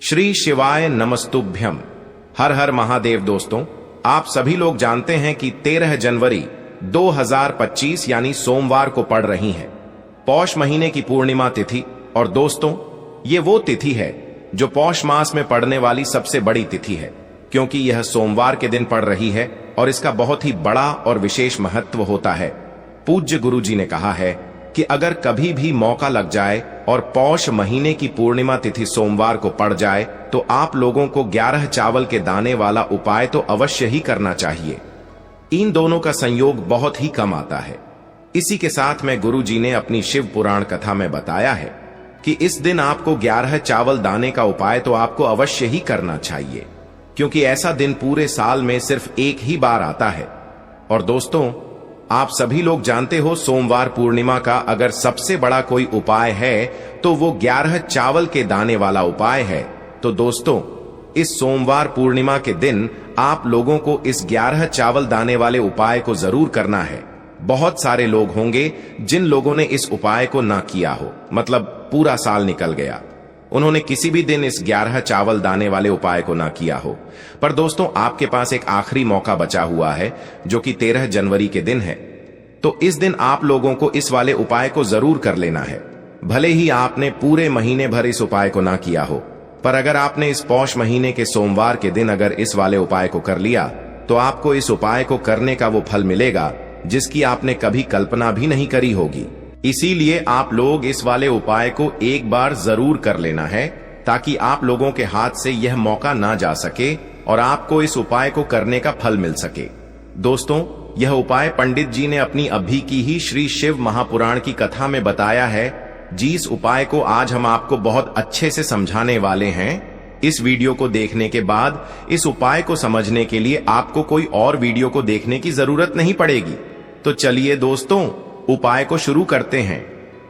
श्री शिवाय नमस्तुभ्यम। हर हर महादेव। दोस्तों, आप सभी लोग जानते हैं कि 13 जनवरी 2025 यानी सोमवार को पड़ रही है पौष महीने की पूर्णिमा तिथि। और दोस्तों, ये वो तिथि है जो पौष मास में पड़ने वाली सबसे बड़ी तिथि है, क्योंकि यह सोमवार के दिन पड़ रही है और इसका बहुत ही बड़ा और विशेष महत्व होता है। पूज्य गुरु जी ने कहा है कि अगर कभी भी मौका लग जाए और पौष महीने की पूर्णिमा तिथि सोमवार को पड़ जाए तो आप लोगों को 11 चावल के दाने वाला उपाय तो अवश्य ही करना चाहिए। इन दोनों का संयोग बहुत ही कम आता है। इसी के साथ में गुरु जी ने अपनी शिव पुराण कथा में बताया है कि इस दिन आपको 11 चावल दाने का उपाय तो आपको अवश्य ही करना चाहिए, क्योंकि ऐसा दिन पूरे साल में सिर्फ एक ही बार आता है। और दोस्तों, आप सभी लोग जानते हो, सोमवार पूर्णिमा का अगर सबसे बड़ा कोई उपाय है तो वो 11 चावल के दाने वाला उपाय है। तो दोस्तों, इस सोमवार पूर्णिमा के दिन आप लोगों को इस 11 चावल दाने वाले उपाय को जरूर करना है। बहुत सारे लोग होंगे जिन लोगों ने इस उपाय को ना किया हो, मतलब पूरा साल निकल गया, उन्होंने किसी भी दिन इस 11 चावल दाने वाले उपाय को ना किया हो। पर दोस्तों, आपके पास एक आखिरी मौका बचा हुआ है जो कि 13 जनवरी के दिन है। तो इस दिन आप लोगों को इस वाले उपाय को जरूर कर लेना है। भले ही आपने पूरे महीने भर इस उपाय को ना किया हो, पर अगर आपने इस पौष महीने के सोमवार के दिन अगर इस वाले उपाय को कर लिया तो आपको इस उपाय को करने का वो फल मिलेगा जिसकी आपने कभी कल्पना भी नहीं करी होगी। इसीलिए आप लोग इस वाले उपाय को एक बार जरूर कर लेना है, ताकि आप लोगों के हाथ से यह मौका ना जा सके और आपको इस उपाय को करने का फल मिल सके। दोस्तों, यह उपाय पंडित जी ने अपनी अभी की ही श्री शिव महापुराण की कथा में बताया है, जिस उपाय को आज हम आपको बहुत अच्छे से समझाने वाले हैं। इस वीडियो को देखने के बाद इस उपाय को समझने के लिए आपको कोई और वीडियो को देखने की जरूरत नहीं पड़ेगी। तो चलिए दोस्तों, उपाय को शुरू करते हैं।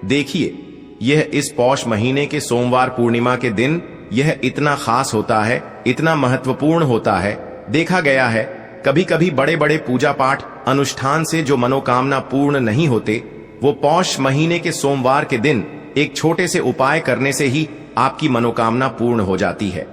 देखिए, यह इस पौष महीने के सोमवार पूर्णिमा के दिन यह इतना खास होता है, इतना महत्वपूर्ण होता है। देखा गया है कभी कभी बड़े बड़े पूजा पाठ अनुष्ठान से जो मनोकामना पूर्ण नहीं होते, वो पौष महीने के सोमवार के दिन एक छोटे से उपाय करने से ही आपकी मनोकामना पूर्ण हो जाती है।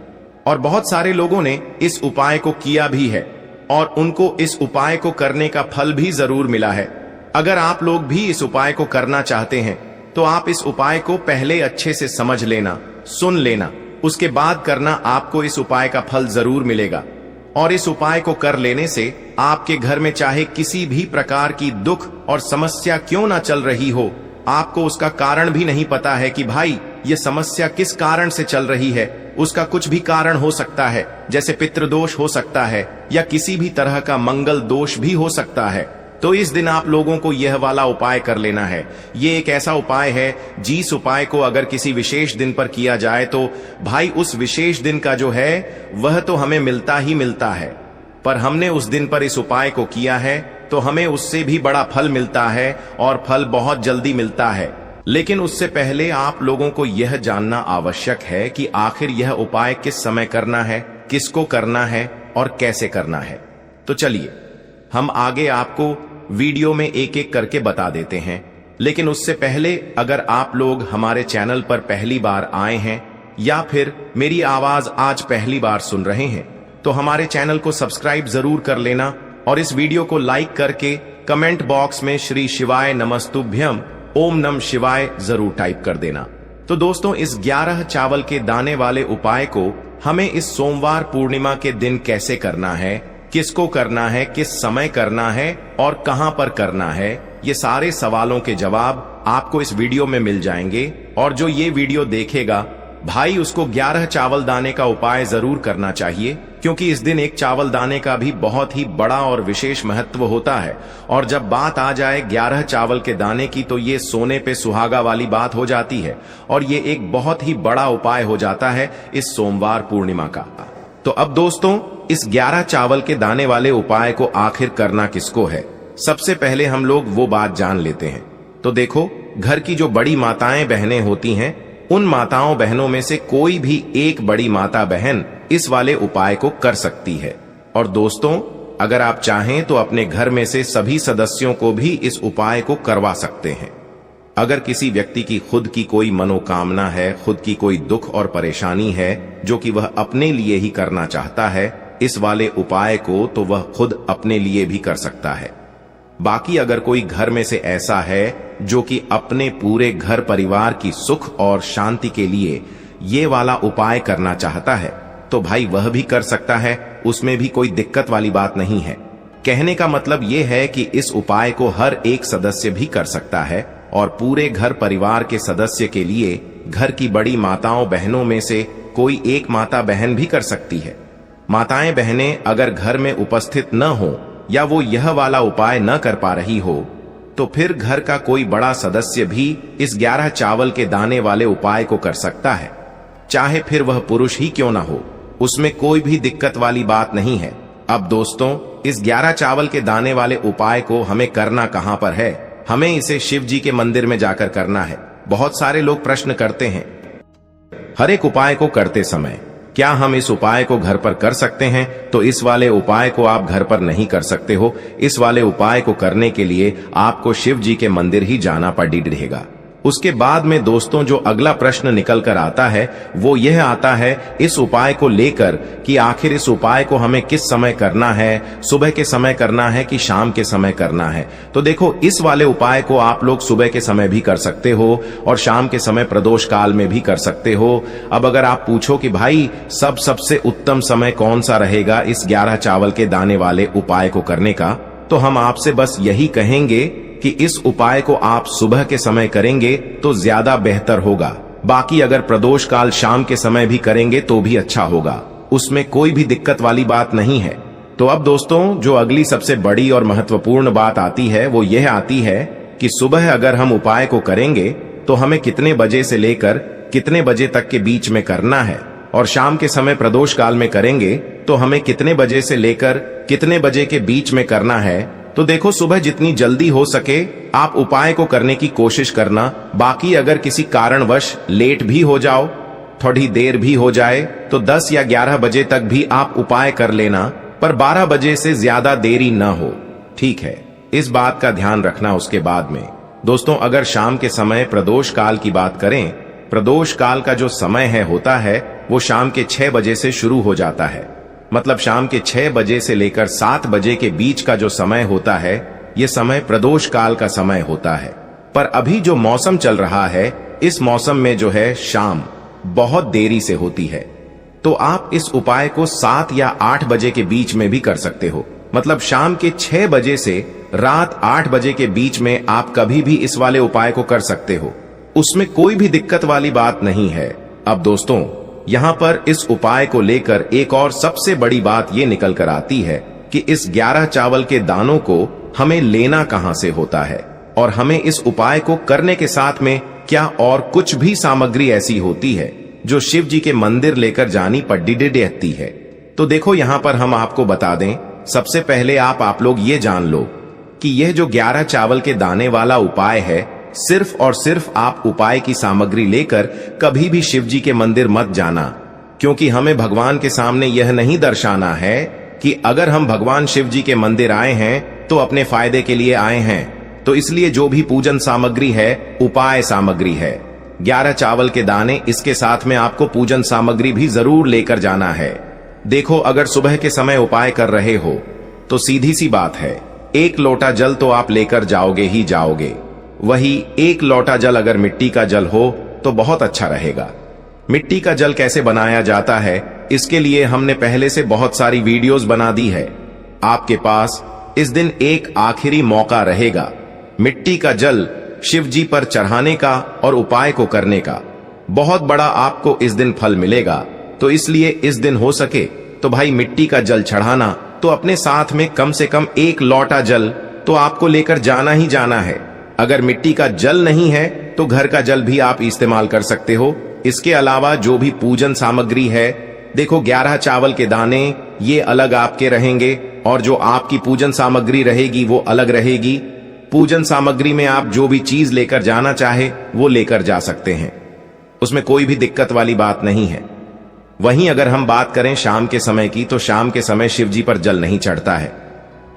और बहुत सारे लोगों ने इस उपाय को किया भी है और उनको इस उपाय को करने का फल भी जरूर मिला है। अगर आप लोग भी इस उपाय को करना चाहते हैं तो आप इस उपाय को पहले अच्छे से समझ लेना, सुन लेना, उसके बाद करना। आपको इस उपाय का फल जरूर मिलेगा। और इस उपाय को कर लेने से आपके घर में चाहे किसी भी प्रकार की दुख और समस्या क्यों ना चल रही हो, आपको उसका कारण भी नहीं पता है कि भाई ये समस्या किस कारण से चल रही है, उसका कुछ भी कारण हो सकता है, जैसे पितृदोष हो सकता है या किसी भी तरह का मंगल दोष भी हो सकता है। तो इस दिन आप लोगों को यह वाला उपाय कर लेना है। ये एक ऐसा उपाय है जिस उपाय को अगर किसी विशेष दिन पर किया जाए तो भाई उस विशेष दिन का जो है वह तो हमें मिलता ही मिलता है। पर हमने उस दिन पर इस उपाय को किया है तो हमें उससे भी बड़ा फल मिलता है और फल बहुत जल्दी मिलता है। लेकिन उससे पहले आप लोगों को यह जानना आवश्यक है कि आखिर यह उपाय किस समय करना है, किसको करना है और कैसे करना है। तो चलिए, हम आगे आपको वीडियो में एक एक करके बता देते हैं। लेकिन उससे पहले अगर आप लोग हमारे चैनल पर पहली बार आए हैं या फिर मेरी आवाज आज पहली बार सुन रहे हैं तो हमारे चैनल को सब्सक्राइब जरूर कर लेना और इस वीडियो को लाइक करके कमेंट बॉक्स में श्री शिवाय नमस्तुभ्यम ओम नम शिवाय जरूर टाइप कर देना। तो दोस्तों, इस 11 चावल के दाने वाले उपाय को हमें इस सोमवार पूर्णिमा के दिन कैसे करना है, किसको करना है, किस समय करना है और कहां पर करना है, ये सारे सवालों के जवाब आपको इस वीडियो में मिल जाएंगे। और जो ये वीडियो देखेगा भाई, उसको 11 चावल दाने का उपाय जरूर करना चाहिए, क्योंकि इस दिन एक चावल दाने का भी बहुत ही बड़ा और विशेष महत्व होता है। और जब बात आ जाए 11 चावल के दाने की तो ये सोने पे सुहागा वाली बात हो जाती है और ये एक बहुत ही बड़ा उपाय हो जाता है इस सोमवार पूर्णिमा का। तो अब दोस्तों, इस 11 चावल के दाने वाले उपाय को आखिर करना किसको है, सबसे पहले हम लोग वो बात जान लेते हैं। तो देखो, घर की जो बड़ी माताएं बहनें होती हैं, उन माताओं बहनों में से कोई भी एक बड़ी माता बहन इस वाले उपाय को कर सकती है। और दोस्तों, अगर आप चाहें तो अपने घर में से सभी सदस्यों को भी इस उपाय को करवा सकते हैं। अगर किसी व्यक्ति की खुद की कोई मनोकामना है, खुद की कोई दुख और परेशानी है जो कि वह अपने लिए ही करना चाहता है इस वाले उपाय को, तो वह खुद अपने लिए भी कर सकता है। बाकी अगर कोई घर में से ऐसा है जो कि अपने पूरे घर परिवार की सुख और शांति के लिए ये वाला उपाय करना चाहता है तो भाई वह भी कर सकता है, उसमें भी कोई दिक्कत वाली बात नहीं है। कहने का मतलब ये है कि इस उपाय को हर एक सदस्य भी कर सकता है और पूरे घर परिवार के सदस्य के लिए घर की बड़ी माताओं बहनों में से कोई एक माता बहन भी कर सकती है। माताएं बहनें अगर घर में उपस्थित न हो या वो यह वाला उपाय न कर पा रही हो तो फिर घर का कोई बड़ा सदस्य भी इस 11 चावल के दाने वाले उपाय को कर सकता है, चाहे फिर वह पुरुष ही क्यों ना हो, उसमें कोई भी दिक्कत वाली बात नहीं है। अब दोस्तों, इस 11 चावल के दाने वाले उपाय को हमें करना कहां पर है? हमें इसे शिव जी के मंदिर में जाकर करना है। बहुत सारे लोग प्रश्न करते हैं हर एक उपाय को करते समय क्या हम इस उपाय को घर पर कर सकते हैं? तो इस वाले उपाय को आप घर पर नहीं कर सकते हो। इस वाले उपाय को करने के लिए आपको शिव जी के मंदिर ही जाना पड़ेगा। उसके बाद में दोस्तों जो अगला प्रश्न निकल कर आता है वो यह आता है इस उपाय को लेकर कि आखिर इस उपाय को हमें किस समय करना है, सुबह के समय करना है कि शाम के समय करना है? तो देखो, इस वाले उपाय को आप लोग सुबह के समय भी कर सकते हो और शाम के समय प्रदोष काल में भी कर सकते हो। अब अगर आप पूछो कि भाई सबसे उत्तम समय कौन सा रहेगा इस 11 चावल के दाने वाले उपाय को करने का, तो हम आपसे बस यही कहेंगे कि इस उपाय को आप सुबह के समय करेंगे तो ज्यादा बेहतर होगा। बाकी अगर प्रदोष काल शाम के समय भी करेंगे तो भी अच्छा होगा, उसमें कोई भी दिक्कत वाली बात नहीं है। तो अब दोस्तों जो अगली सबसे बड़ी और महत्वपूर्ण बात आती है वो यह आती है कि सुबह अगर हम उपाय को करेंगे तो हमें कितने बजे से लेकर कितने बजे तक के बीच में करना है, और शाम के समय प्रदोष काल में करेंगे तो हमें कितने बजे से लेकर कितने बजे के बीच में करना है। तो देखो, सुबह जितनी जल्दी हो सके आप उपाय को करने की कोशिश करना। बाकी अगर किसी कारणवश लेट भी हो जाओ, थोड़ी देर भी हो जाए, तो 10 या 11 बजे तक भी आप उपाय कर लेना, पर 12 बजे से ज्यादा देरी न हो, ठीक है? इस बात का ध्यान रखना। उसके बाद में दोस्तों अगर शाम के समय प्रदोष काल की बात करें, प्रदोष काल का जो समय होता है वो शाम के 6 बजे से शुरू हो जाता है। मतलब शाम के 6 बजे से लेकर 7 बजे के बीच का जो समय होता है ये समय प्रदोष काल का समय होता है। पर अभी जो मौसम चल रहा है इस मौसम में जो है शाम बहुत देरी से होती है, तो आप इस उपाय को 7 या 8 बजे के बीच में भी कर सकते हो। मतलब शाम के 6 बजे से रात 8 बजे के बीच में आप कभी भी इस वाले उपाय को कर सकते हो, उसमें कोई भी दिक्कत वाली बात नहीं है। अब दोस्तों यहां पर इस उपाय को लेकर एक और सबसे बड़ी बात यह निकल कर आती है कि इस 11 चावल के दानों को हमें लेना कहां से होता है, और हमें इस उपाय को करने के साथ में क्या और कुछ भी सामग्री ऐसी होती है जो शिव जी के मंदिर लेकर जानी पड़ती है। तो देखो यहां पर हम आपको बता दें, सबसे पहले आप लोग ये जान लो कि यह जो 11 चावल के दाने वाला उपाय है, सिर्फ और सिर्फ आप उपाय की सामग्री लेकर कभी भी शिव जी के मंदिर मत जाना, क्योंकि हमें भगवान के सामने यह नहीं दर्शाना है कि अगर हम भगवान शिव जी के मंदिर आए हैं तो अपने फायदे के लिए आए हैं। तो इसलिए जो भी पूजन सामग्री है उपाय सामग्री है, 11 चावल के दाने, इसके साथ में आपको पूजन सामग्री भी जरूर लेकर जाना है। देखो अगर सुबह के समय उपाय कर रहे हो तो सीधी सी बात है, 1 लोटा जल तो आप लेकर जाओगे ही जाओगे। वही 1 लोटा जल अगर मिट्टी का जल हो तो बहुत अच्छा रहेगा। मिट्टी का जल कैसे बनाया जाता है इसके लिए हमने पहले से बहुत सारी वीडियोस बना दी है। आपके पास इस दिन एक आखिरी मौका रहेगा मिट्टी का जल शिव जी पर चढ़ाने का और उपाय को करने का। बहुत बड़ा आपको इस दिन फल मिलेगा। तो इसलिए इस दिन हो सके तो भाई मिट्टी का जल चढ़ाना, तो अपने साथ में कम से कम 1 लोटा जल तो आपको लेकर जाना ही जाना है। अगर मिट्टी का जल नहीं है तो घर का जल भी आप इस्तेमाल कर सकते हो। इसके अलावा जो भी पूजन सामग्री है, देखो 11 चावल के दाने ये अलग आपके रहेंगे और जो आपकी पूजन सामग्री रहेगी वो अलग रहेगी। पूजन सामग्री में आप जो भी चीज लेकर जाना चाहे वो लेकर जा सकते हैं, उसमें कोई भी दिक्कत वाली बात नहीं है। वहीं अगर हम बात करें शाम के समय की, तो शाम के समय शिव जी पर जल नहीं चढ़ता है,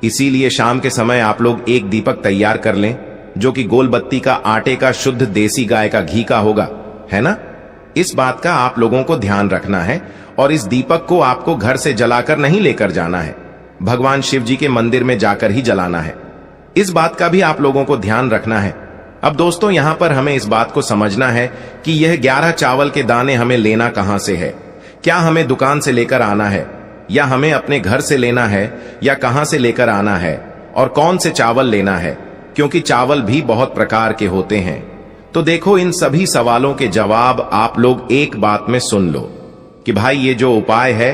इसीलिए शाम के समय आप लोग एक दीपक तैयार कर लें। जो कि गोलबत्ती का आटे का शुद्ध देसी गाय का घी का होगा, है ना? इस बात का आप लोगों को ध्यान रखना है और इस दीपक को आपको घर से जलाकर नहीं लेकर जाना है, भगवान शिव जी के मंदिर में जाकर ही जलाना है। इस बात का भी आप लोगों को ध्यान रखना है। अब दोस्तों, यहां पर हमें इस बात को समझना है कि यह 11 चावल के दाने हमें लेना कहां से है। क्या हमें दुकान से लेकर आना है, या हमें अपने घर से लेना है, या कहां से लेकर आना है, और कौन से चावल लेना है, क्योंकि चावल भी बहुत प्रकार के होते हैं। तो देखो, इन सभी सवालों के जवाब आप लोग एक बात में सुन लो कि भाई ये जो उपाय है,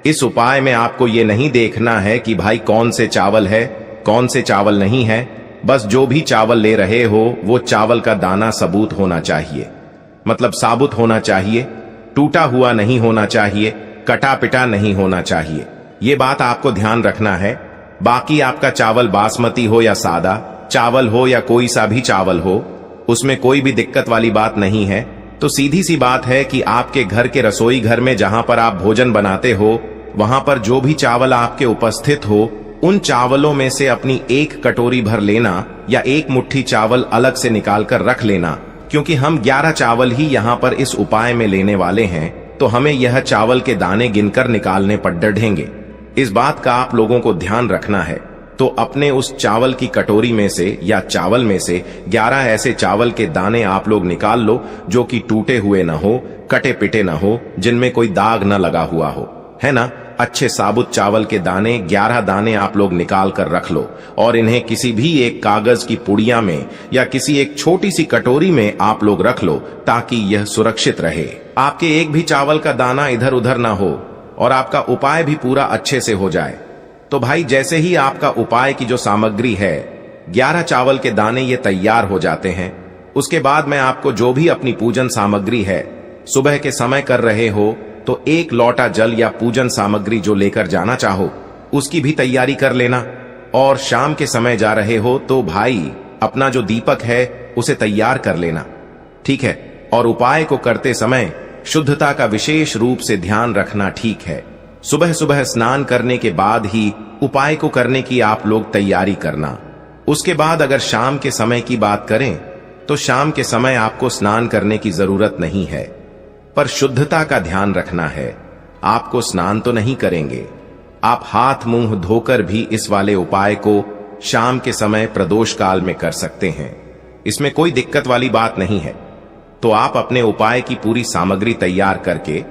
इस उपाय में आपको ये नहीं देखना है कि भाई कौन से चावल है, कौन से चावल नहीं है। बस जो भी चावल ले रहे हो वो चावल का दाना सबूत होना चाहिए, मतलब साबुत होना चाहिए, टूटा हुआ नहीं होना चाहिए, कटा पिटा नहीं होना चाहिए। ये बात आपको ध्यान रखना है। बाकी आपका चावल बासमती हो या सादा चावल हो या कोई सा भी चावल हो, उसमें कोई भी दिक्कत वाली बात नहीं है। तो सीधी सी बात है कि आपके घर के रसोई घर में जहां पर आप भोजन बनाते हो, वहां पर जो भी चावल आपके उपस्थित हो, उन चावलों में से अपनी एक कटोरी भर लेना या एक मुट्ठी चावल अलग से निकाल कर रख लेना, क्योंकि हम 11 चावल ही यहाँ पर इस उपाय में लेने वाले हैं। तो हमें यह चावल के दाने गिनकर निकालने पर डरेंगे। इस बात का आप लोगों को ध्यान रखना है। तो अपने उस चावल की कटोरी में से या चावल में से 11 ऐसे चावल के दाने आप लोग निकाल लो जो कि टूटे हुए ना हो, कटे पिटे ना हो, जिनमें कोई दाग ना लगा हुआ हो, है ना? अच्छे साबुत चावल के दाने 11 दाने आप लोग निकाल कर रख लो और इन्हें किसी भी एक कागज की पुड़िया में या किसी एक छोटी सी कटोरी में आप लोग रख लो, ताकि यह सुरक्षित रहे। आपके एक भी चावल का दाना इधर उधर ना हो और आपका उपाय भी पूरा अच्छे से हो जाए। तो भाई, जैसे ही आपका उपाय की जो सामग्री है, 11 चावल के दाने ये तैयार हो जाते हैं, उसके बाद मैं आपको जो भी अपनी पूजन सामग्री है, सुबह के समय कर रहे हो तो 1 लोटा जल या पूजन सामग्री जो लेकर जाना चाहो उसकी भी तैयारी कर लेना। और शाम के समय जा रहे हो तो भाई अपना जो दीपक है उसे तैयार कर लेना, ठीक है? और उपाय को करते समय शुद्धता का विशेष रूप से ध्यान रखना, ठीक है? सुबह सुबह स्नान करने के बाद ही उपाय को करने की आप लोग तैयारी करना। उसके बाद अगर शाम के समय की बात करें तो शाम के समय आपको स्नान करने की जरूरत नहीं है, पर शुद्धता का ध्यान रखना है। आपको स्नान तो नहीं करेंगे, आप हाथ मुंह धोकर भी इस वाले उपाय को शाम के समय प्रदोष काल में कर सकते हैं। इसमें कोई दिक्कत वाली बात नहीं है। तो आप अपने उपाय की पूरी सामग्री तैयार करके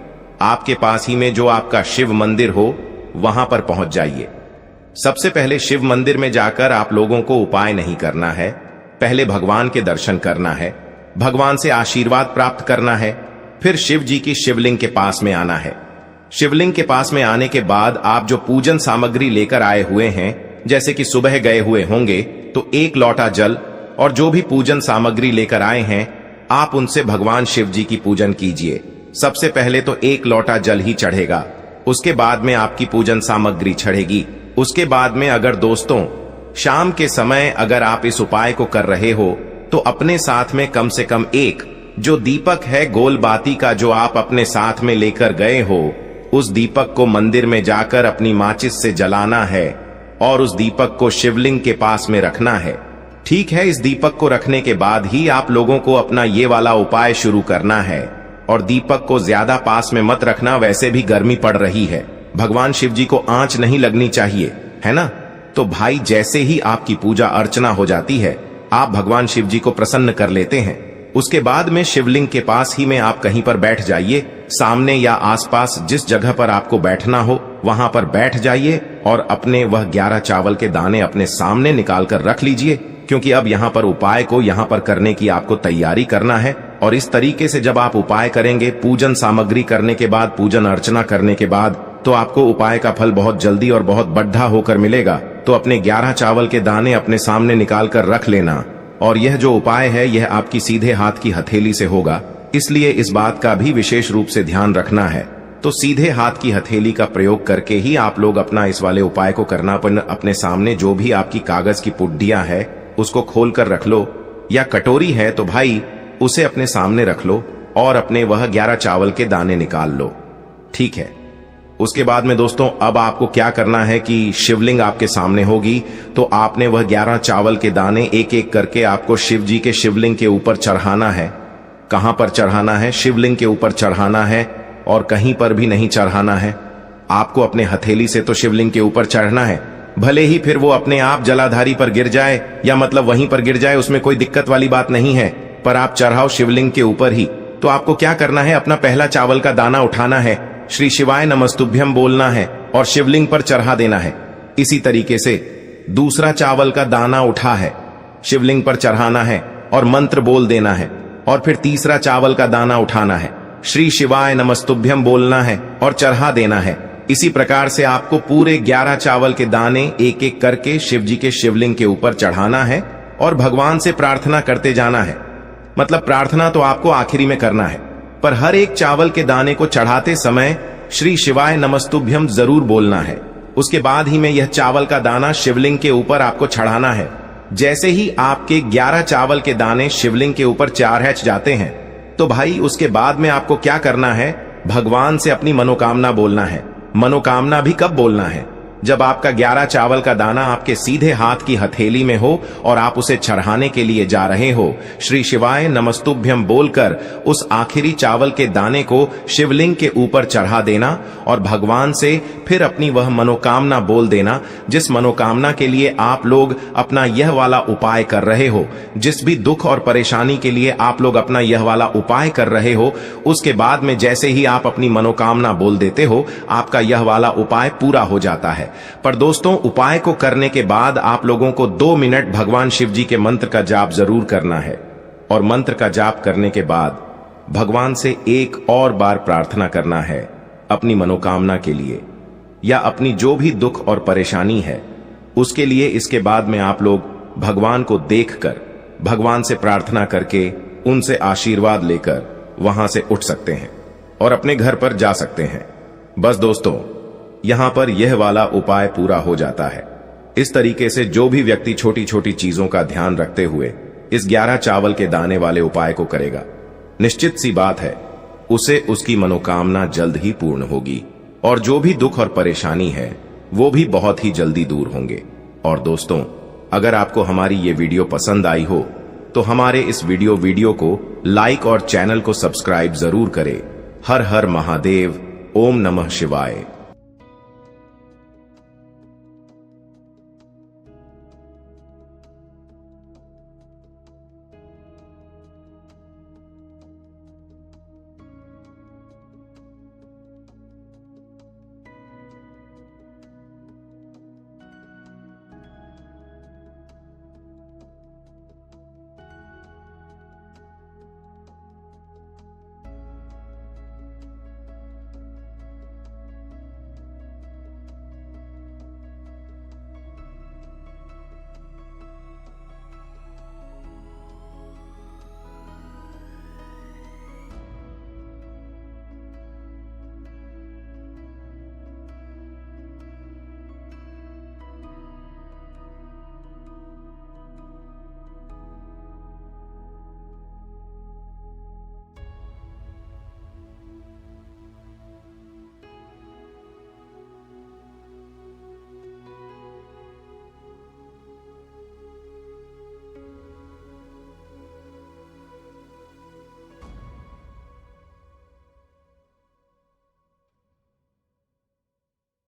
आपके पास ही में जो आपका शिव मंदिर हो वहां पर पहुंच जाइए। सबसे पहले शिव मंदिर में जाकर आप लोगों को उपाय नहीं करना है, पहले भगवान के दर्शन करना है, भगवान से आशीर्वाद प्राप्त करना है, फिर शिव जी की शिवलिंग के पास में आना है। शिवलिंग के पास में आने के बाद आप जो पूजन सामग्री लेकर आए हुए हैं, जैसे कि सुबह गए हुए होंगे तो 1 लोटा जल और जो भी पूजन सामग्री लेकर आए हैं, आप उनसे भगवान शिव जी की पूजन कीजिए। सबसे पहले तो 1 लोटा जल ही चढ़ेगा, उसके बाद में आपकी पूजन सामग्री चढ़ेगी। उसके बाद में अगर दोस्तों शाम के समय अगर आप इस उपाय को कर रहे हो तो अपने साथ में कम से कम एक जो दीपक है गोल बाती का जो आप अपने साथ में लेकर गए हो, उस दीपक को मंदिर में जाकर अपनी माचिस से जलाना है और उस दीपक को शिवलिंग के पास में रखना है, ठीक है? इस दीपक को रखने के बाद ही आप लोगों को अपना ये वाला उपाय शुरू करना है। और दीपक को ज्यादा पास में मत रखना, वैसे भी गर्मी पड़ रही है, भगवान शिव जी को आंच नहीं लगनी चाहिए, है ना? तो भाई, जैसे ही आपकी पूजा अर्चना हो जाती है, आप भगवान शिव जी को प्रसन्न कर लेते हैं। उसके बाद में शिवलिंग के पास ही में आप कहीं पर बैठ जाइए, सामने या आसपास जिस जगह पर आपको बैठना हो वहां पर बैठ जाइए और अपने वह 11 चावल के दाने अपने सामने निकाल कर रख लीजिए, क्योंकि अब यहाँ पर उपाय को यहाँ पर करने की आपको तैयारी करना है। और इस तरीके से जब आप उपाय करेंगे, पूजन सामग्री करने के बाद, पूजन अर्चना करने के बाद, तो आपको उपाय का फल बहुत जल्दी और बहुत बढ़ा होकर मिलेगा। तो अपने 11 चावल के दाने अपने सामने निकाल कर रख लेना। और यह जो उपाय है यह आपकी सीधे हाथ की हथेली से होगा, इसलिए इस बात का भी विशेष रूप से ध्यान रखना है। तो सीधे हाथ की हथेली का प्रयोग करके ही आप लोग अपना इस वाले उपाय को करना। अपने सामने जो भी आपकी कागज की पुड्डियां है उसको खोल कर रख लो, या कटोरी है तो भाई उसे अपने सामने रख लो और अपने वह 11 चावल के दाने निकाल लो, ठीक है? उसके बाद में दोस्तों अब आपको क्या करना है कि शिवलिंग आपके सामने होगी, तो आपने वह 11 चावल के दाने एक एक करके आपको शिव जी के शिवलिंग के ऊपर चढ़ाना है। कहां पर चढ़ाना है? शिवलिंग के ऊपर चढ़ाना है और कहीं पर भी नहीं चढ़ाना है। आपको अपने हथेली से तो शिवलिंग के ऊपर चढ़ना है, भले ही फिर वो अपने आप जलाधारी पर गिर जाए या मतलब वहीं पर गिर जाए, उसमें कोई दिक्कत वाली बात नहीं है, पर आप चढ़ाओ शिवलिंग के ऊपर ही। तो आपको क्या करना है, अपना पहला चावल का दाना उठाना है, श्री शिवाय नमस्तुभ्यम बोलना है और शिवलिंग पर चढ़ा देना है। इसी तरीके से दूसरा चावल का दाना उठा है, शिवलिंग पर चढ़ाना है और मंत्र बोल देना है। और फिर तीसरा चावल का दाना उठाना है, श्री शिवाय नमस्तुभ्यम बोलना है और चढ़ा देना है। इसी प्रकार से आपको पूरे 11 चावल के दाने एक एक करके शिव जी के शिवलिंग के ऊपर चढ़ाना है और भगवान से प्रार्थना करते जाना है। मतलब प्रार्थना तो आपको आखिरी में करना है, पर हर एक चावल के दाने को चढ़ाते समय श्री शिवाय नमस्तुभ्यम जरूर बोलना है। उसके बाद ही में यह चावल का दाना शिवलिंग के ऊपर आपको चढ़ाना है। जैसे ही आपके 11 चावल के दाने शिवलिंग के ऊपर चढ़ जाते हैं, तो भाई उसके बाद में आपको क्या करना है, भगवान से अपनी मनोकामना बोलना है। मनोकामना भी कब बोलना है? जब आपका 11 चावल का दाना आपके सीधे हाथ की हथेली में हो और आप उसे चढ़ाने के लिए जा रहे हो। श्री शिवाय नमस्तुभ्यम बोलकर उस आखिरी चावल के दाने को शिवलिंग के ऊपर चढ़ा देना और भगवान से फिर अपनी वह मनोकामना बोल देना, जिस मनोकामना के लिए आप लोग अपना यह वाला उपाय कर रहे हो, जिस भी दुख और परेशानी के लिए आप लोग अपना यह वाला उपाय कर रहे हो। उसके बाद में जैसे ही आप अपनी मनोकामना बोल देते हो, आपका यह वाला उपाय पूरा हो जाता है। पर दोस्तों, उपाय को करने के बाद आप लोगों को 2 मिनट भगवान शिव जी के मंत्र का जाप जरूर करना है और मंत्र का जाप करने के बाद भगवान से एक और बार प्रार्थना करना है अपनी मनोकामना के लिए या अपनी जो भी दुख और परेशानी है उसके लिए। इसके बाद में आप लोग भगवान को देखकर, भगवान से प्रार्थना करके, उनसे आशीर्वाद लेकर वहां से उठ सकते हैं और अपने घर पर जा सकते हैं। बस दोस्तों, यहां पर यह वाला उपाय पूरा हो जाता है। इस तरीके से जो भी व्यक्ति छोटी छोटी चीजों का ध्यान रखते हुए इस 11 चावल के दाने वाले उपाय को करेगा, निश्चित सी बात है उसे उसकी मनोकामना जल्द ही पूर्ण होगी और जो भी दुख और परेशानी है वो भी बहुत ही जल्दी दूर होंगे। और दोस्तों, अगर आपको हमारी ये वीडियो पसंद आई हो तो हमारे इस वीडियो को लाइक और चैनल को सब्सक्राइब जरूर करें। हर हर महादेव, ओम नमः शिवाय।